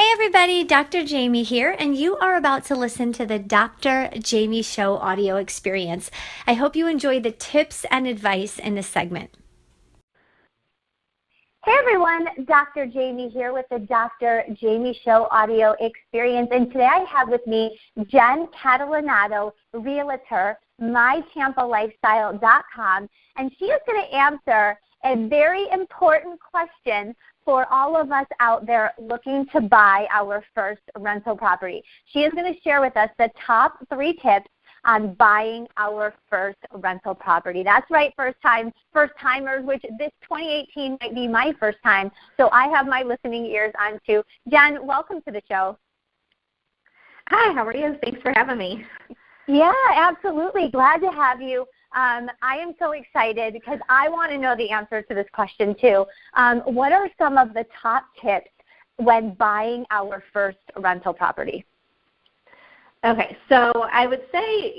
Hey everybody, Dr. Jaime here, and you are about to listen to the Dr. Jaime Show audio experience. I hope you enjoy the tips and advice in this segment. Hey everyone, Dr. Jaime here with the Dr. Jaime Show audio experience, and today I have with me Jen Catalanotto, realtor, mytampalifestyle.com, and she is going to answer a very important question for all of us out there looking to buy our first rental property. She is going to share with us the top 3 tips on buying our first rental property. That's right, first-timers, which this 2018 might be my first time, so I have my listening ears on too. Jen, welcome to the show. Hi, how are you? Thanks for having me. Yeah, absolutely. Glad to have you. I am so excited because I want to know the answer to this question too. What are some of the top tips when buying our first rental property? Okay, so I would say,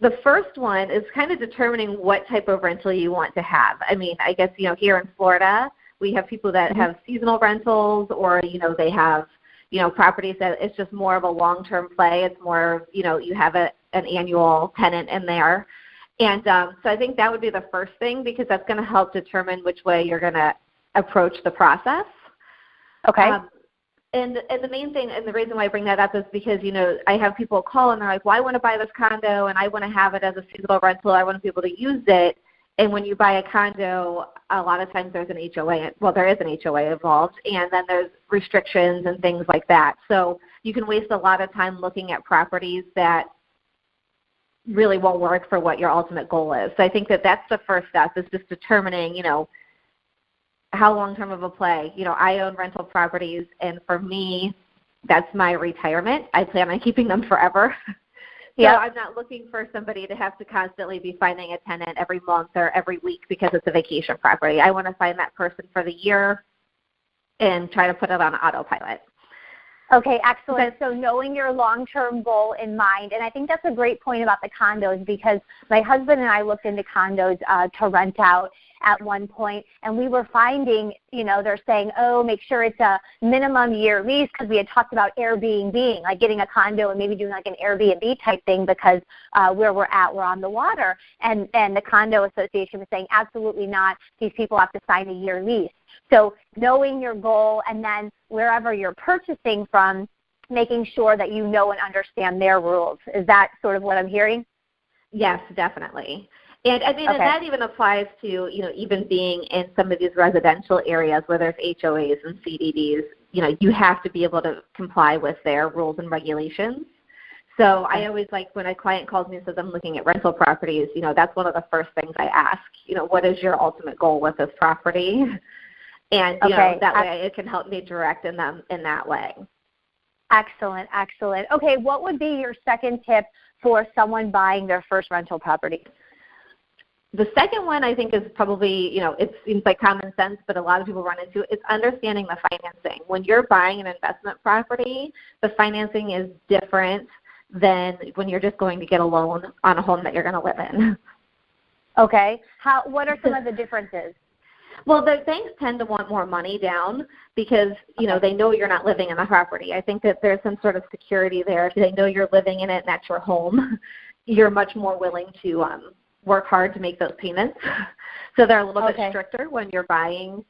the first one is kind of determining what type of rental you want to have. I mean, I guess, here in Florida, we have people that have seasonal rentals or, they have, properties that it's just more of a long-term play. It's more, you have an annual tenant in there. And so I think that would be the first thing because that's going to help determine which way you're going to approach the process. Okay. And the main thing and the reason why I bring that up is because, I have people call and they're like, well, I want to buy this condo and I want to have it as a seasonal rental. I want to be able to use it. And when you buy a condo, a lot of times there's an HOA. Well, there is an HOA involved, and then there's restrictions and things like that. So you can waste a lot of time looking at properties that really won't work for what your ultimate goal is. So I think that that's the first step is just determining, how long-term of a play. I own rental properties, and for me, that's my retirement. I plan on keeping them forever. So I'm not looking for somebody to have to constantly be finding a tenant every month or every week because it's a vacation property. I want to find that person for the year and try to put it on autopilot. Okay, excellent. So knowing your long-term goal in mind, and I think that's a great point about the condos because my husband and I looked into condos to rent out at one point, and we were finding, they're saying, make sure it's a minimum year lease because we had talked about Airbnb, like getting a condo and maybe doing like an Airbnb type thing because where we're at, we're on the water. And the condo association was saying, absolutely not. These people have to sign a year lease. So knowing your goal and then wherever you're purchasing from, making sure that you know and understand their rules. Is that sort of what I'm hearing? Yes, definitely. And I mean, and that even applies to, even being in some of these residential areas where there's HOAs and CDDs, you have to be able to comply with their rules and regulations. So I always like when a client calls me and says, I'm looking at rental properties, that's one of the first things I ask, what is your ultimate goal with this property? And, that way it can help me direct them in that way. Excellent, excellent. Okay, what would be your second tip for someone buying their first rental property? The second one I think is probably, it seems like common sense, but a lot of people run into it, is understanding the financing. When you're buying an investment property, the financing is different than when you're just going to get a loan on a home that you're going to live in. Okay. What are some of the differences? Well, the banks tend to want more money down because, they know you're not living in the property. I think that there's some sort of security there. If they know you're living in it and that's your home, you're much more willing to work hard to make those payments. So they're a little bit stricter when you're buying,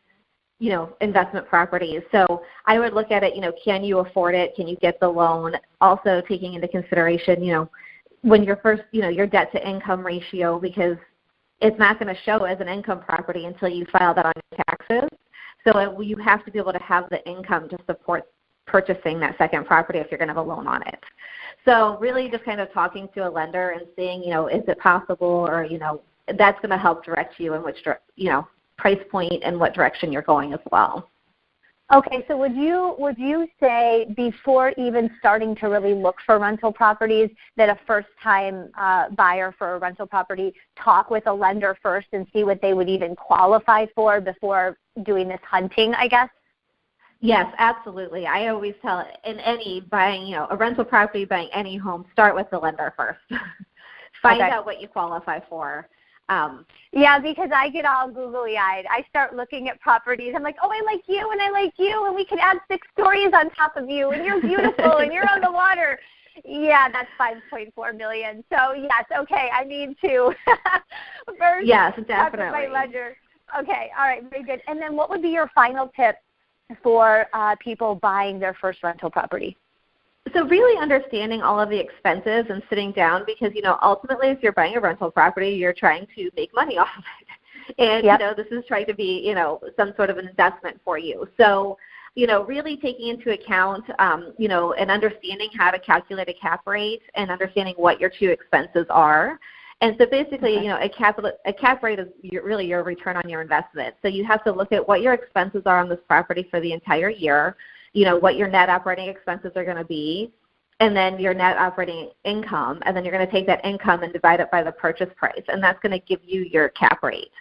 investment properties. So I would look at it, can you afford it? Can you get the loan? Also taking into consideration, when you're first, your debt to income ratio, because it's not going to show as an income property until you file that on your taxes. So you have to be able to have the income to support purchasing that second property if you're going to have a loan on it. So really just kind of talking to a lender and seeing, is it possible or, that's going to help direct you in which, price point and what direction you're going as well. Okay, so would you say before even starting to really look for rental properties that a first-time buyer for a rental property talk with a lender first and see what they would even qualify for before doing this hunting, I guess? Yes, absolutely. I always tell in any buying, a rental property, buying any home, start with the lender first. Find out what you qualify for. Yeah, because I get all googly-eyed. I start looking at properties. I'm like, oh, I like you, and I like you, and we could add 6 stories on top of you, and you're beautiful, and you're on the water. Yeah, that's $5.4 million. So, yes, okay, I need to first talk with my lender. Okay, all right, very good. And then what would be your final tip for people buying their first rental property? So really understanding all of the expenses and sitting down because, ultimately if you're buying a rental property, you're trying to make money off of it. And, this is trying to be, some sort of an investment for you. So, really taking into account, and understanding how to calculate a cap rate and understanding what your 2 expenses are. And so basically, a cap rate is really your return on your investment. So you have to look at what your expenses are on this property for the entire year, what your net operating expenses are going to be, and then your net operating income, and then you're going to take that income and divide it by the purchase price, and that's going to give you your cap rate.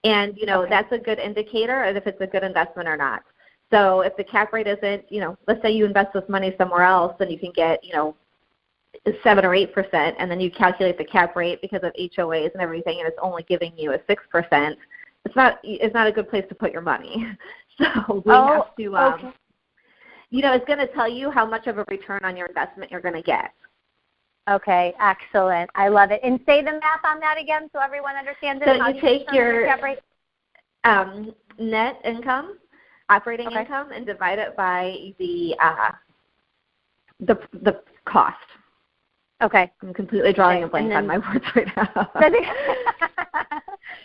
And, that's a good indicator of if it's a good investment or not. So if the cap rate isn't, let's say you invest this money somewhere else and you can get, 7 or 8%, and then you calculate the cap rate because of HOAs and everything, and it's only giving you a 6%. It's not a good place to put your money. So we have to, it's going to tell you how much of a return on your investment you're going to get. Okay, excellent. I love it. And say the math on that again so everyone understands it. So you take your net income, operating income, and divide it by the cost. Okay. I'm completely drawing a blank on my words right now.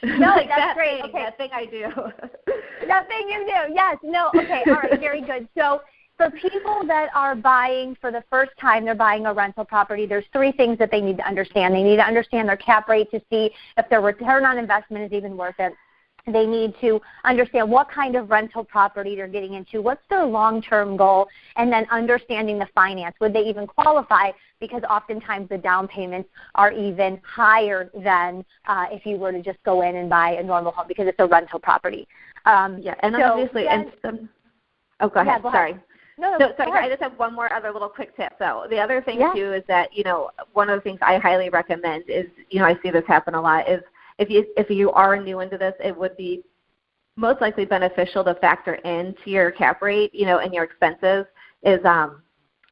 No, that's great. Okay. That thing I do. That thing you do. Yes. No. Okay. All right. Very good. So for people that are buying for the first time, they're buying a rental property, there's 3 things that they need to understand. They need to understand their cap rate to see if their return on investment is even worth it. They need to understand what kind of rental property they're getting into, what's their long-term goal, and then understanding the finance. Would they even qualify? Because oftentimes the down payments are even higher than if you were to just go in and buy a normal home because it's a rental property. And so, obviously, go ahead. Sorry. No, sorry, I just have one more other little quick tip. So the other thing, too, is that, one of the things I highly recommend is, I see this happen a lot, is if you are new into this, it would be most likely beneficial to factor into your cap rate, and your expenses is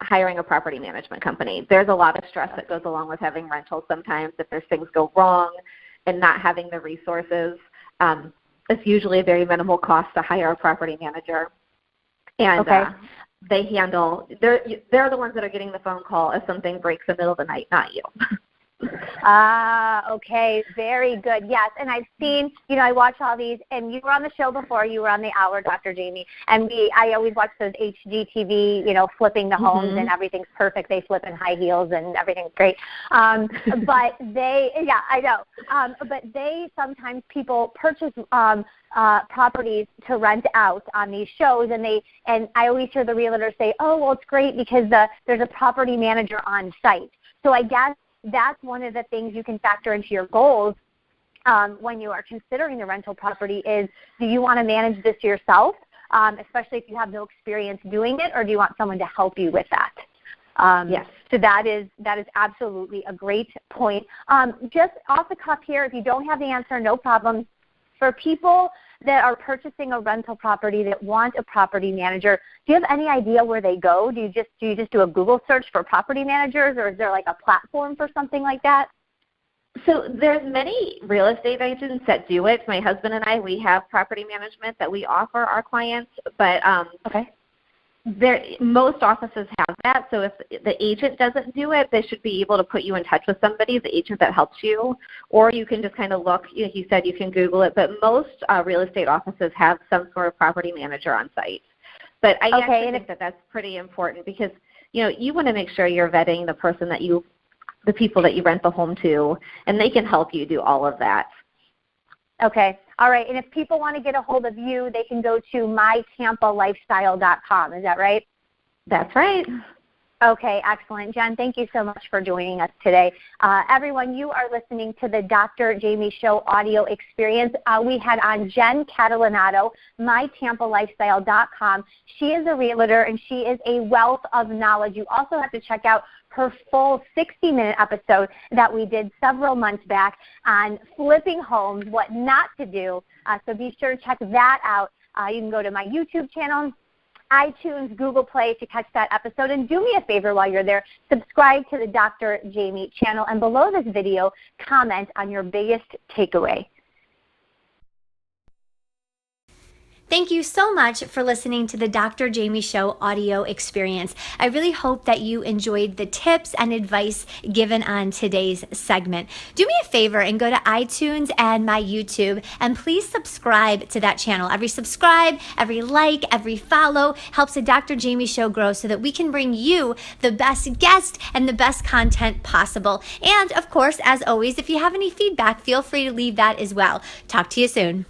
hiring a property management company. There's a lot of stress that goes along with having rentals sometimes if there's things go wrong and not having the resources. It's usually a very minimal cost to hire a property manager. And they're the ones that are getting the phone call if something breaks in the middle of the night, not you. Okay, very good. Yes, and I've seen, I watch all these, and you were on the show before, you were on the hour, Dr. Jaime, and I always watch those HGTV, flipping the homes, and everything's perfect. They flip in high heels, and everything's great. But I know. But sometimes people purchase properties to rent out on these shows, and I always hear the realtor say, oh, well, it's great because there's a property manager on site. So I guess that's one of the things you can factor into your goals when you are considering the rental property is, do you want to manage this yourself, especially if you have no experience doing it, or do you want someone to help you with that? Yes. So that is absolutely a great point. Just off the cuff here, if you don't have the answer, no problem. For people that are purchasing a rental property that want a property manager, do you have any idea where they go? Do you just do a Google search for property managers, or is there like a platform for something like that? So there's many real estate agents that do it. My husband and I, we have property management that we offer our clients, but most offices have that. So if the agent doesn't do it, they should be able to put you in touch with somebody, the agent that helps you, or you can just kind of look. You said you can Google it, but most real estate offices have some sort of property manager on site. But I actually think that that's pretty important because you want to make sure you're vetting the person the people that you rent the home to, and they can help you do all of that. Okay. All right. And if people want to get a hold of you, they can go to mytampalifestyle.com. Is that right? That's right. Okay, excellent. Jen, thank you so much for joining us today. Everyone, you are listening to the Dr. Jaime Show audio experience. We had on Jen Catalanotto, mytampalifestyle.com. She is a realtor, and she is a wealth of knowledge. You also have to check out her full 60-minute episode that we did several months back on flipping homes, what not to do. So be sure to check that out. You can go to my YouTube channel, iTunes, Google Play to catch that episode. And do me a favor while you're there, subscribe to the Dr. Jaime channel. And below this video, comment on your biggest takeaway. Thank you so much for listening to the Dr. Jaime Show audio experience. I really hope that you enjoyed the tips and advice given on today's segment. Do me a favor and go to iTunes and my YouTube, and please subscribe to that channel. Every subscribe, every like, every follow helps the Dr. Jaime Show grow so that we can bring you the best guests and the best content possible. And of course, as always, if you have any feedback, feel free to leave that as well. Talk to you soon.